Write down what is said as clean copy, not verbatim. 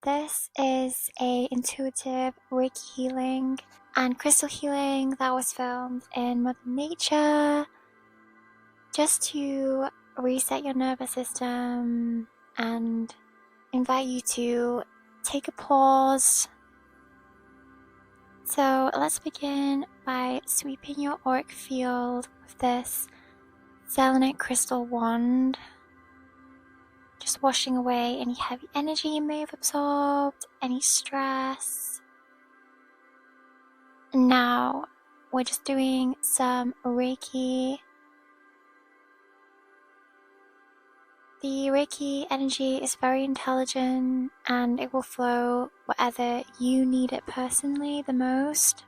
this is a intuitive Reiki healing and crystal healing that was filmed in Mother Nature, just to reset your nervous system and invite you to take a pause. So let's begin by sweeping your auric field with this selenite crystal wand, just washing away any heavy energy you may have absorbed, any stress. And now we're just doing some Reiki. The Reiki energy is very intelligent and it will flow wherever you need it personally the most.